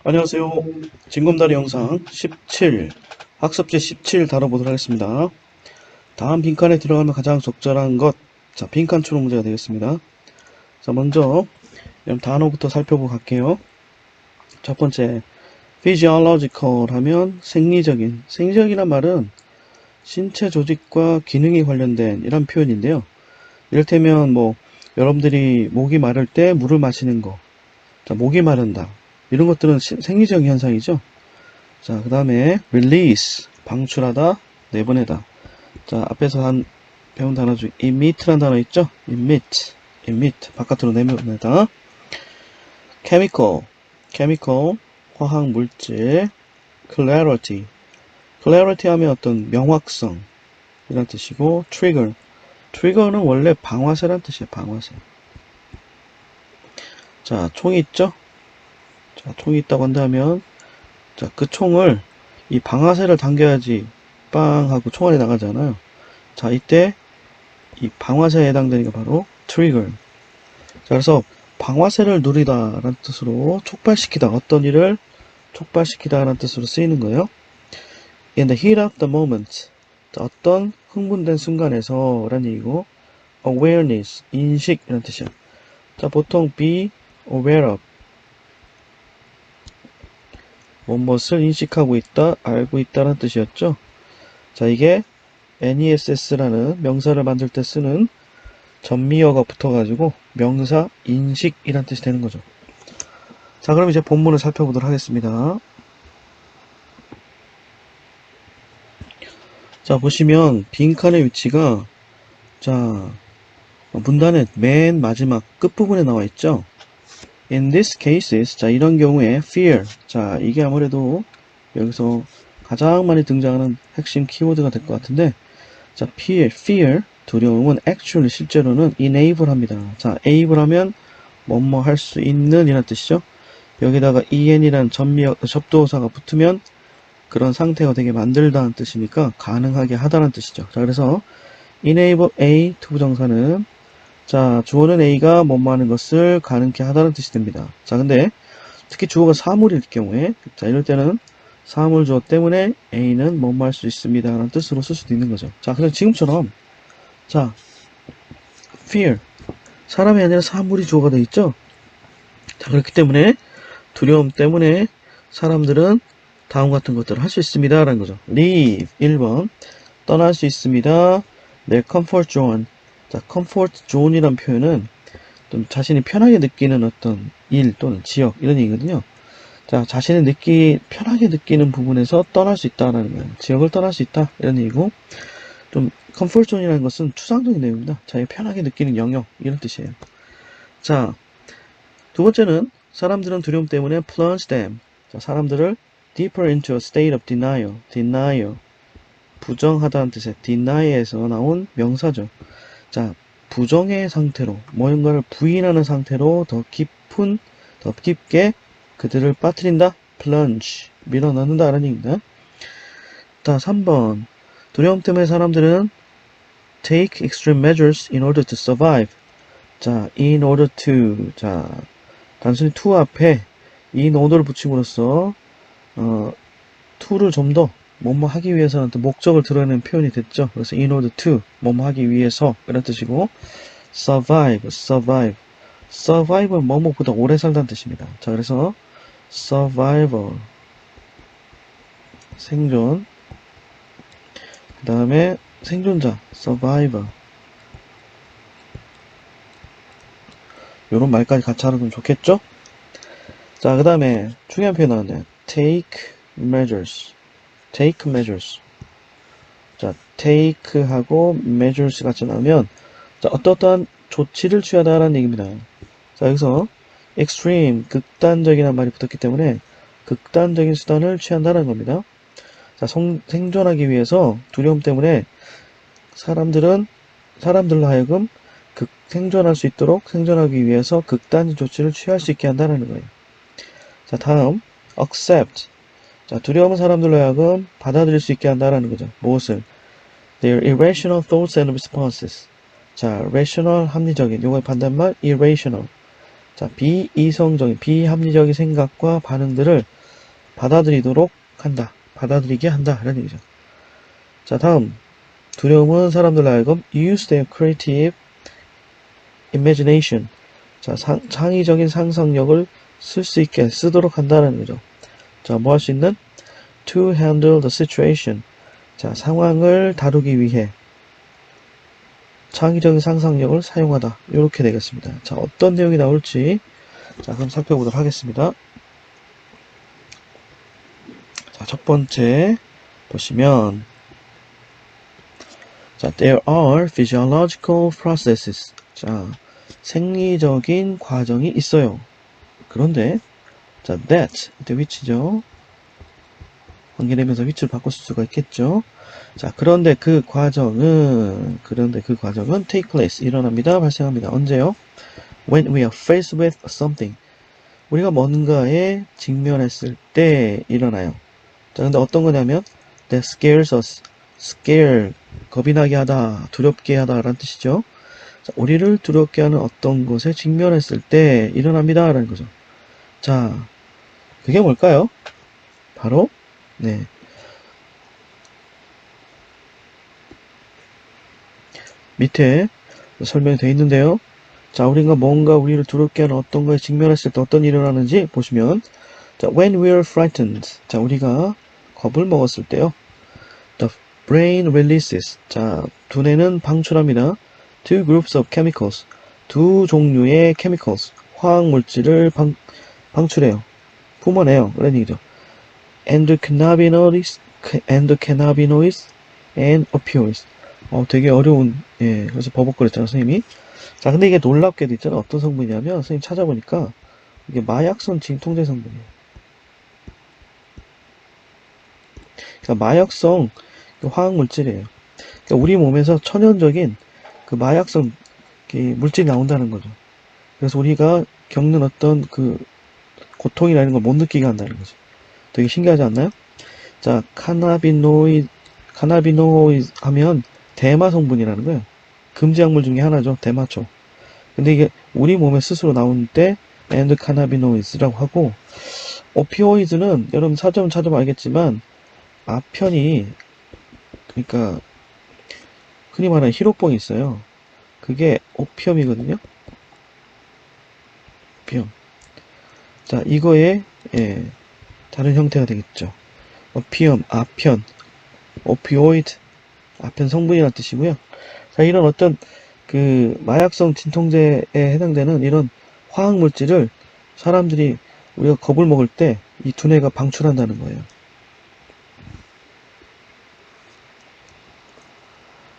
안녕하세요. 징검다리 영상 17, 학습지 17 다뤄보도록 하겠습니다. 다음 빈칸에 들어가면 가장 적절한 것. 자, 빈칸 추론 문제가 되겠습니다. 자, 먼저 단어부터 살펴보고 갈게요. 첫 번째, physiological 하면 생리적인. 생리적이란 말은 신체 조직과 기능이 관련된 이런 표현인데요. 이를테면 여러분들이 목이 마를 때 물을 마시는 거. 자, 목이 마른다. 이런 것들은 생리적인 현상이죠. 자, 그 다음에 release, 방출하다, 내보내다. 자, 앞에서 배운 단어 중 emit라는 단어 있죠? emit, 바깥으로 내보내다. chemical, 화학 물질. clarity 하면 어떤 명확성 이란 뜻이고, trigger는 원래 방아쇠란 뜻이에요. 방아쇠. 자, 총이 있죠? 자, 총이 있다고 한다면, 자, 그 총을 이 방아쇠를 당겨야지 빵 하고 총알이 나가잖아요. 자, 이때 이 방아쇠에 해당되는 게 바로 트리거. 자, 그래서 방아쇠를 누리다 라는 뜻으로 촉발시키다, 어떤 일을 촉발시키다 라는 뜻으로 쓰이는 거예요. In the heat of the moment, 자, 어떤 흥분된 순간에서 라는 얘기고, awareness, 인식 이라는 뜻이야. 자, 보통 be aware of, 무엇을 인식하고 있다, 알고 있다라는 뜻이었죠. 자, 이게 NESS라는 명사를 만들 때 쓰는 전미어가 붙어가지고 명사 인식이란 뜻이 되는 거죠. 자, 그럼 이제 본문을 살펴보도록 하겠습니다. 자, 보시면 빈칸의 위치가, 자, 문단의 맨 마지막 끝부분에 나와 있죠. In this cases, 자, 이런 경우에 fear, 자, 이게 아무래도 여기서 가장 많이 등장하는 핵심 키워드가 될 것 같은데, 자, fear, 두려움은 actually 실제로는 enable 합니다. 자, able 하면 뭐뭐 할 수 있는 이란 뜻이죠. 여기다가 en이란 접두사가 붙으면 그런 상태가 되게 만들다는 뜻이니까 가능하게 하다는 뜻이죠. 자, 그래서 enable A 투부정사는, 자, 주어는 A가 뭐뭐 하는 것을 가능케 하다는 뜻이 됩니다. 자, 근데 특히 주어가 사물일 경우에, 자, 이럴 때는 사물 주어 때문에 A는 뭐뭐 할 수 있습니다 라는 뜻으로 쓸 수도 있는 거죠. 자, 그래서 지금처럼, 자, fear, 사람이 아니라 사물이 주어가 되어 있죠. 자, 그렇기 때문에 두려움 때문에 사람들은 다음 같은 것들을 할 수 있습니다 라는 거죠. leave, 1번 떠날 수 있습니다. their comfort zone. 자, comfort zone이란 표현은 좀 자신이 편하게 느끼는 어떤 일 또는 지역 이런 얘기거든요. 자, 자신이 편하게 느끼는 부분에서 떠날 수 있다라는 거예요. 지역을 떠날 수 있다 이런 얘기고, 좀 comfort zone이라는 것은 추상적인 내용입니다. 자기가 편하게 느끼는 영역 이런 뜻이에요. 자, 두 번째는 사람들은 두려움 때문에 plunge them. 자, 사람들을 deeper into a state of denial. 부정하다는 뜻의 deny에서 나온 명사죠. 자, 부정의 상태로, 뭔가를 부인하는 상태로 더 깊게 그들을 빠뜨린다. plunge, 밀어넣는다 라는 얘기입니다. 자, 3번. 두려움 때문에 사람들은 take extreme measures in order to survive. 자, in order to, 자, 단순히 to 앞에 in order를 붙임으로써 to를 좀 더 뭐뭐 하기 위해서는 또 목적을 드러내는 표현이 됐죠. 그래서 in order to, 뭐뭐 하기 위해서 이런 뜻이고, survive은 뭐뭐보다 오래 살다는 뜻입니다. 자, 그래서 survival, 생존, 그 다음에 생존자, survivor, 요런 말까지 같이 알아두면 좋겠죠? 자, 그 다음에 중요한 표현 나왔네요. take measures. 자, take하고 measures 같이 나오면, 자, 어떠한 조치를 취하다라는 얘기입니다. 자, 여기서 extreme, 극단적이라는 말이 붙었기 때문에 극단적인 수단을 취한다는 겁니다. 자, 생존하기 위해서 두려움 때문에 사람들로 하여금 생존할 수 있도록 생존하기 위해서 극단적 조치를 취할 수 있게 한다는 거예요. 자, 다음 accept. 자, 두려움은 사람들로 하여금 받아들일 수 있게 한다는 거죠. 무엇을? Their irrational thoughts and responses. 자, rational, 합리적인. 요거의 반대말 irrational. 자, 비이성적인, 비합리적인 생각과 반응들을 받아들이도록 한다. 받아들이게 한다. 라는 얘기죠. 자, 다음. 두려움은 사람들 하여금 use their creative imagination. 자, 창의적인 상상력을 쓸 수 있게 쓰도록 한다는 거죠. 자, 뭐 할 수 있는? To handle the situation. 자, 상황을 다루기 위해 창의적인 상상력을 사용하다. 이렇게 되겠습니다. 자, 어떤 내용이 나올지 자, 그럼 살펴보도록 하겠습니다. 자, 첫 번째 보시면 자, there are physiological processes. 자, 생리적인 과정이 있어요. 그런데 자, that 이때 위치죠. 관계되면서 위치를 바꿀 수가 있겠죠. 자, 그런데 그 과정은 take place 일어납니다. 발생합니다. 언제요? When we are faced with something. 우리가 뭔가에 직면했을 때 일어나요. 자, 근데 어떤 거냐면 that scares us. scare 겁이 나게 하다, 두렵게 하다 라는 뜻이죠. 자, 우리를 두렵게 하는 어떤 것에 직면했을 때 일어납니다. 라는 거죠. 자, 그게 뭘까요? 바로 네. 밑에 설명이 되어 있는데요. 자, 우리가 뭔가 우리를 두렵게 하는 어떤 거에 직면했을 때 어떤 일이 일어나는지 보시면 자, when we are frightened. 자, 우리가 겁을 먹었을 때요. The brain releases. 자, 두뇌는 방출합니다. Two groups of chemicals. 두 종류의 chemicals. 화학 물질을 방출해요. 뿜어내요. 그런 얘기죠. endocannabinoids and opioids. 되게 어려운, 예, 그래서 버벅거렸잖아, 선생님이. 자, 근데 이게 놀랍게도 있잖아. 어떤 성분이냐면, 선생님 찾아보니까, 이게 마약성 진통제 성분이에요. 그러니까 마약성 화학물질이에요. 그러니까 우리 몸에서 천연적인 그 마약성 물질이 나온다는 거죠. 그래서 우리가 겪는 어떤 그 고통이라는 걸 못 느끼게 한다는 거죠. 되게 신기하지 않나요? 자, 카나비노이드 하면 대마 성분이라는 거예요. 금지약물 중에 하나죠. 대마초. 근데 이게 우리 몸에 스스로 나올 때 엔드카나비노이드라고 하고, 오피오이드는 여러분 사전 찾아보면 알겠지만 아편이, 그러니까 흔히 말하는 히로뽕이 있어요. 그게 오피엄이거든요. 오피엄. 자, 이거의 다른 형태가 되겠죠. 오피엄, 아편, 오피오이드, 아편 성분이라는 뜻이고요. 자, 이런 어떤 그 마약성 진통제에 해당되는 이런 화학 물질을 사람들이 우리가 겁을 먹을 때 이 두뇌가 방출한다는 거예요.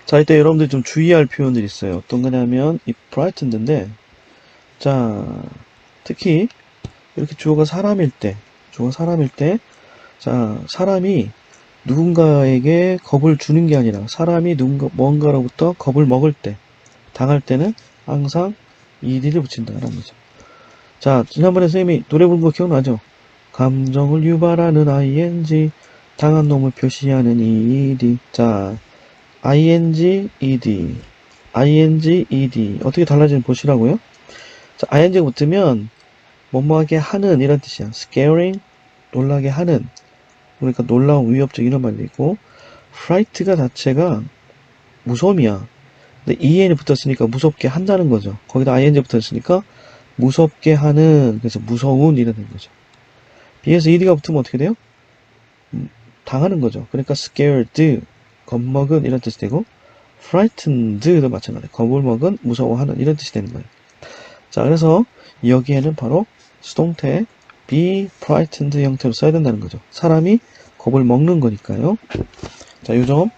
자, 이때 여러분들 좀 주의할 표현들이 있어요. 어떤 거냐면 이 브라이튼드인데, 자, 특히 이렇게 주어가 사람일 때, 자, 사람이 누군가에게 겁을 주는 게 아니라 사람이 뭔가로부터 겁을 먹을 때, 당할 때는 항상 ed를 붙인다는 거죠. 자, 지난번에 선생님이 노래 부른 거 기억나죠? 감정을 유발하는 ing, 당한 놈을 표시하는 ed. 자, ing, ed. 어떻게 달라지는지 보시라고요? 자, ing가 붙으면 뭐뭐하게 하는 이런 뜻이야. scaring, 놀라게 하는. 그러니까 놀라운, 위협적 이런 말도 있고, fright가 자체가 무서움이야. 근데 en이 붙었으니까 무섭게 한다는 거죠. 거기다 ing 붙었으니까 무섭게 하는, 그래서 무서운 이런 거죠. b에서 ed가 붙으면 어떻게 돼요? 당하는 거죠. 그러니까 scared, 겁먹은 이런 뜻이 되고, frightened도 마찬가지예요. 겁을 먹은, 무서워하는 이런 뜻이 되는 거예요. 자, 그래서 여기에는 바로 수동태 be frightened 형태로 써야 된다는 거죠. 사람이 겁을 먹는 거니까요. 자, 요점.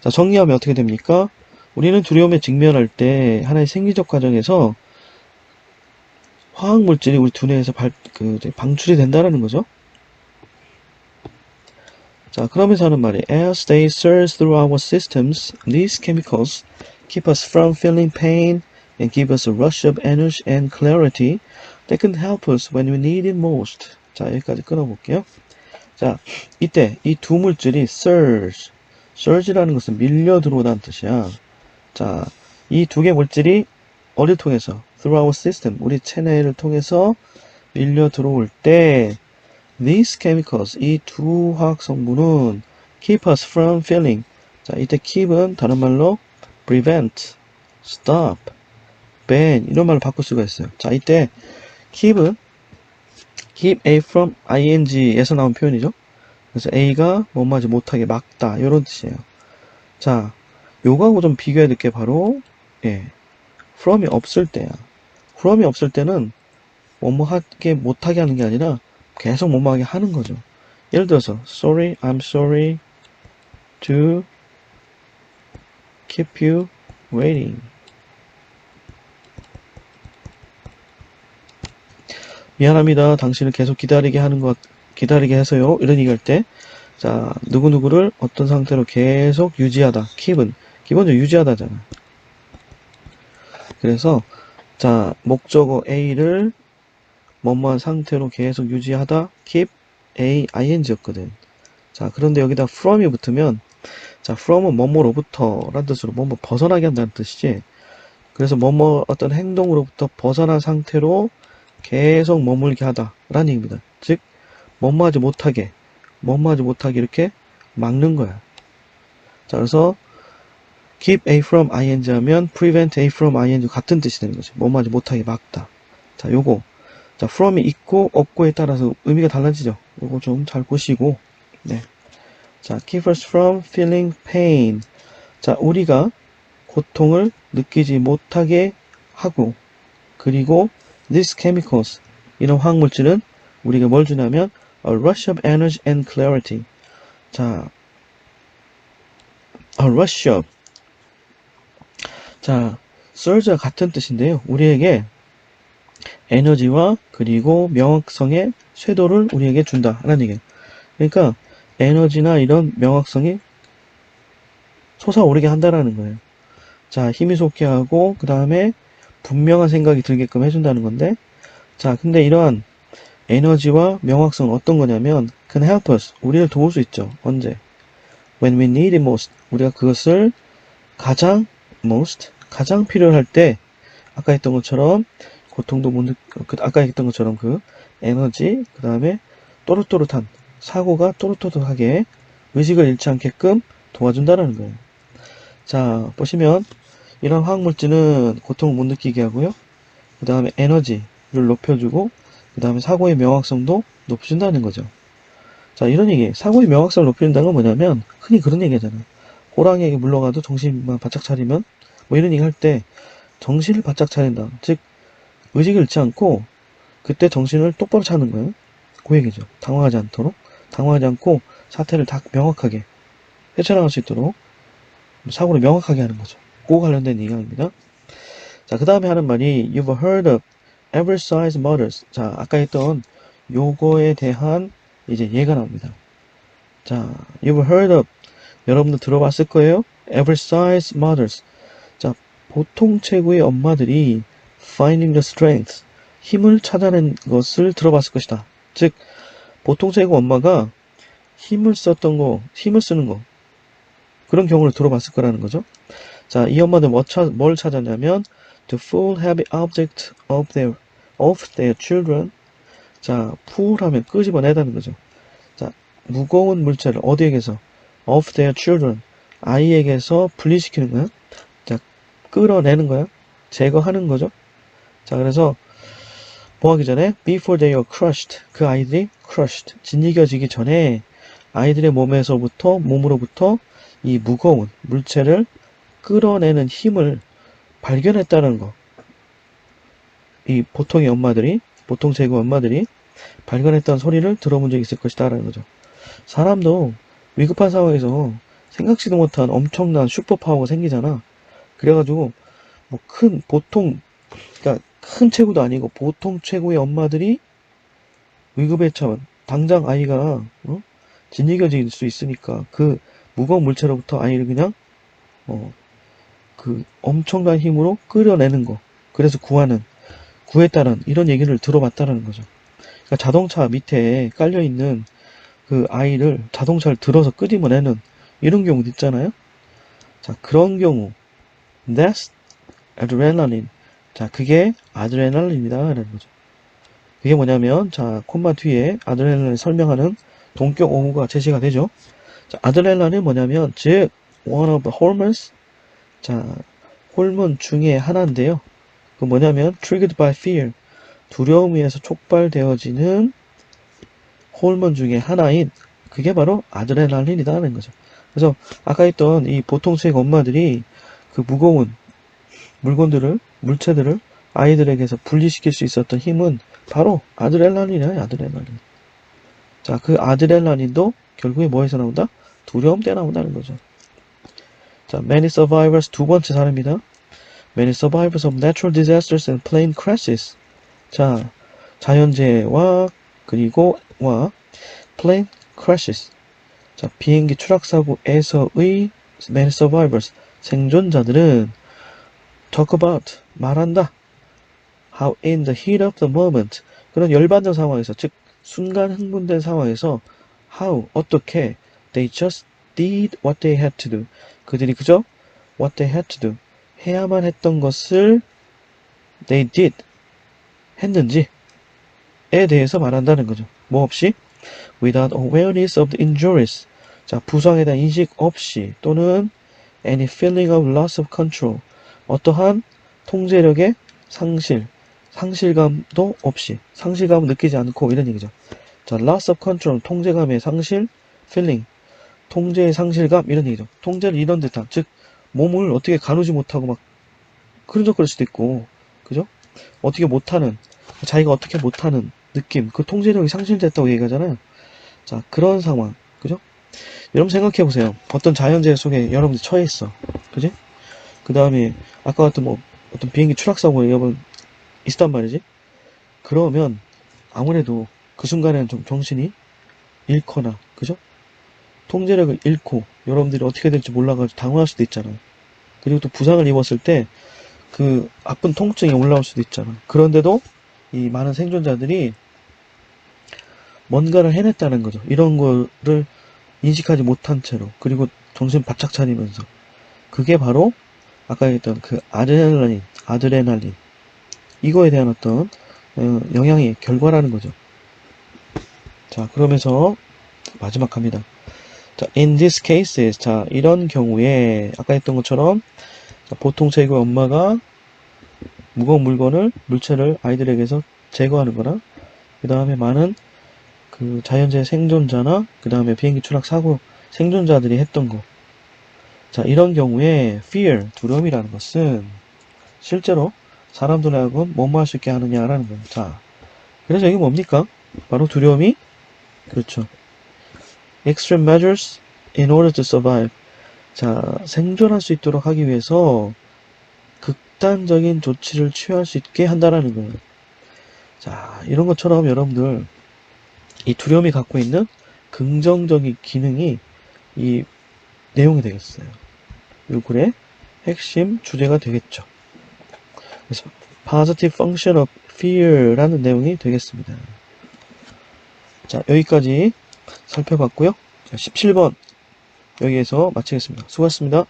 자, 정리하면 어떻게 됩니까? 우리는 두려움에 직면할 때 하나의 생리적 과정에서 화학 물질이 우리 두뇌에서 방출이 된다는 거죠. 자, 그러면서 하는 말이 as they surge through our systems, these chemicals keep us from feeling pain and give us a rush of energy and clarity that can help us when we need it most. 자, 여기까지 끊어볼게요. 자, 이때 이 두 물질이 surge라는 것은 밀려 들어오다는 뜻이야. 자, 이 두 개 물질이 어디를 통해서? through our system. 우리 체내를 통해서 밀려 들어올 때 these chemicals, 이 두 화학 성분은 keep us from feeling. 자, 이때 keep은 다른 말로 prevent, stop, ban 이런 말로 바꿀 수가 있어요. 자, 이때 keep은 keep A from ing에서 나온 표현이죠. 그래서 A가 뭐뭐하지 못하게 막다 이런 뜻이에요. 자, 요거하고 좀 비교해야 될 게 바로 from이 없을 때야. from이 없을 때는 뭐뭐하게 못하게 하는 게 아니라 계속 뭐뭐하게 하는 거죠. 예를 들어서 sorry, I'm sorry to keep you waiting. 미안합니다. 당신을 계속 기다리게 해서요. 이런 얘기할 때, 자, 누구누구를 어떤 상태로 계속 유지하다. keep은 기본적으로 유지하다잖아. 그래서, 자, 목적어 A를 뭐뭐한 상태로 계속 유지하다. keep A, ing였거든. 자, 그런데 여기다 from이 붙으면, 자, from은 뭐뭐로부터 라는 뜻으로 뭐뭐 벗어나게 한다는 뜻이지. 그래서 뭐뭐 어떤 행동으로부터 벗어난 상태로 계속 머물게 하다 라는 얘기입니다. 즉 뭐뭐하지 못하게 이렇게 막는 거야. 자, 그래서 keep A from ing 하면 prevent A from ing 같은 뜻이 되는 거지. 뭐뭐하지 못하게 막다. 자, 요거 자, from이 있고 없고에 따라서 의미가 달라지죠. 요거 좀 잘 보시고 네. 자, keep us from feeling pain. 자, 우리가 고통을 느끼지 못하게 하고 그리고 these chemicals 이런 화학물질은 우리가 뭘 주냐면 a rush of energy and clarity. 자, a rush of 자, surge가 같은 뜻인데요. 우리에게 에너지와 그리고 명확성의 쇄도를 우리에게 준다 라는 얘기예요. 그러니까 에너지나 이런 명확성이 솟아오르게 한다라는 거예요. 자, 힘이 솟게 하고 그 다음에 분명한 생각이 들게끔 해준다는 건데 자, 근데 이러한 에너지와 명확성은 어떤 거냐면 can help us, 우리를 도울 수 있죠. 언제? when we need it most, 우리가 그것을 가장 필요할 때 아까 했던 것처럼 고통도 못 아까 했던 것처럼 그 에너지 그 다음에 또렷또렷한 사고가 또렷또렷하게 의식을 잃지 않게끔 도와준다는 거예요. 자, 보시면 이런 화학물질은 고통을 못 느끼게 하고요. 그 다음에 에너지를 높여주고 그 다음에 사고의 명확성도 높여준다는 거죠. 자, 이런 얘기, 사고의 명확성을 높여준다는 건 뭐냐면 흔히 그런 얘기 하잖아요. 호랑이에게 물러가도 정신만 바짝 차리면 뭐 이런 얘기 할 때 정신을 바짝 차린다. 즉 의식을 잃지 않고 그때 정신을 똑바로 차는 거예요. 그 얘기죠. 당황하지 않고 사태를 다 명확하게 헤쳐나갈 수 있도록 사고를 명확하게 하는 거죠. 그거 관련된 얘기입니다. 자, 그 다음에 하는 말이 You've heard of Eversize Mothers. 자, 아까 했던 요거에 대한 이제 예가 나옵니다. 자, You've heard of 여러분들 들어봤을 거예요. Eversize Mothers. 자, 보통 체구의 엄마들이 Finding the Strength. 힘을 찾아낸 것을 들어봤을 것이다. 즉, 보통 체구 엄마가 힘을 쓰는 거 그런 경우를 들어봤을 거라는 거죠. 자, 이 엄마들 뭘 찾았냐면 to pull heavy object of their children. 자, pull 하면 끄집어내다는 거죠. 자, 무거운 물체를 어디에게서? of their children. 아이에게서 분리시키는 거야. 자, 끌어내는 거야. 제거하는 거죠. 자, 그래서 뭐 하기 전에 before they are crushed. 그 아이들이 crushed. 짓이겨지기 전에 아이들의 몸으로부터 이 무거운 물체를 끌어내는 힘을 발견했다는 거. 이 보통 제구 엄마들이 발견했다는 소리를 들어본 적이 있을 것이다 라는 거죠. 사람도 위급한 상황에서 생각지도 못한 엄청난 슈퍼파워가 생기잖아. 그래가지고 뭐 그러니까 큰 체구도 아니고 보통 체구의 엄마들이 위급에 처한 당장 아이가 짓이겨질 수 있으니까 그 무거운 물체로부터 아이를 그냥 그 엄청난 힘으로 끌어내는 거. 그래서 구했다는 이런 얘기를 들어봤다라는 거죠. 그러니까 자동차 밑에 깔려 있는 그 아이를 자동차를 들어서 끄집어내는 이런 경우도 있잖아요. 자, 그런 경우 that's adrenaline 자, 그게 아드레날린이다 라는 거죠. 그게 뭐냐면, 자, 콤마 뒤에 아드레날린을 설명하는 동격 어구가 제시가 되죠. 자, 아드레날린은 뭐냐면, 즉, one of the hormones, 자, 호르몬 중에 하나인데요. 그 뭐냐면, triggered by fear, 두려움에 의해서 촉발되어지는 호르몬 중에 하나인, 그게 바로 아드레날린이다는 거죠. 그래서 아까 했던 이 보통수의 엄마들이 그 무거운 물건들을, 물체들을 아이들에게서 분리시킬 수 있었던 힘은 바로 아드레날린이야, 아드레날린. 자, 그 아드레날린도 결국에 뭐에서 나온다? 두려움 때 나온다는 거죠. 자, many survivors 두 번째 사례입니다. Many survivors of natural disasters and plane crashes. 자, 자연재해와 그리고 plane crashes. 자, 비행기 추락 사고에서의 many survivors 생존자들은 talk about 말한다. How in the heat of the moment 그런 열받는 상황에서 즉 순간 흥분된 상황에서 how 어떻게 they just did what they had to do 그들이 그저 what they had to do 해야만 했던 것을 they did 했는지에 대해서 말한다는 거죠. 뭐 없이 without awareness of the injuries 자 부상에 대한 인식 없이 또는 any feeling of loss of control 어떠한 통제력의 상실감도 없이 상실감을 느끼지 않고 이런 얘기죠. 자, loss of control 통제감의 상실, feeling 통제의 상실감 이런 얘기죠. 통제를 잃은 듯한 즉 몸을 어떻게 가누지 못하고 막 그럴 수도 있고 그죠? 어떻게 못하는 자기가 어떻게 못하는 느낌 그 통제력이 상실됐다고 얘기하잖아요. 자 그런 상황 그죠? 여러분 생각해 보세요. 어떤 자연재해 속에 여러분들 처해 있어. 그지? 그 다음에 아까 같은 뭐 어떤 비행기 추락 사고에 여러분 있단 말이지. 그러면 아무래도 그 순간에는 좀 정신이 잃거나 그죠? 통제력을 잃고 여러분들이 어떻게 될지 몰라가지고 당황할 수도 있잖아요. 그리고 또 부상을 입었을 때 그 아픈 통증이 올라올 수도 있잖아. 그런데도 이 많은 생존자들이 뭔가를 해냈다는 거죠. 이런 거를 인식하지 못한 채로 그리고 정신 바짝 차리면서 그게 바로 아까 했던 그 아드레날린 이거에 대한 어떤 영향의 결과라는 거죠. 자 그러면서 마지막 갑니다. 자, in this cases 자 이런 경우에 아까 했던 것처럼 보통 제거 엄마가 무거운 물체를 아이들에게서 제거하는 거나 그 다음에 많은 그 자연재해 생존자나 그 다음에 비행기 추락 사고 생존자들이 했던 거. 자 이런 경우에 fear 두려움이라는 것은 실제로 사람들을 하여금 뭐뭐 할 수 있게 하느냐라는 거예요. 자 그래서 이게 뭡니까? 바로 두려움이 그렇죠. extreme measures in order to survive. 자 생존할 수 있도록 하기 위해서 극단적인 조치를 취할 수 있게 한다라는 거예요. 자 이런 것처럼 여러분들 이 두려움이 갖고 있는 긍정적인 기능이 이 내용이 되겠어요. 이 글의 핵심 주제가 되겠죠. 그래서 positive function of fear라는 내용이 되겠습니다. 자 여기까지 살펴봤고요. 자, 17번 여기에서 마치겠습니다. 수고하셨습니다.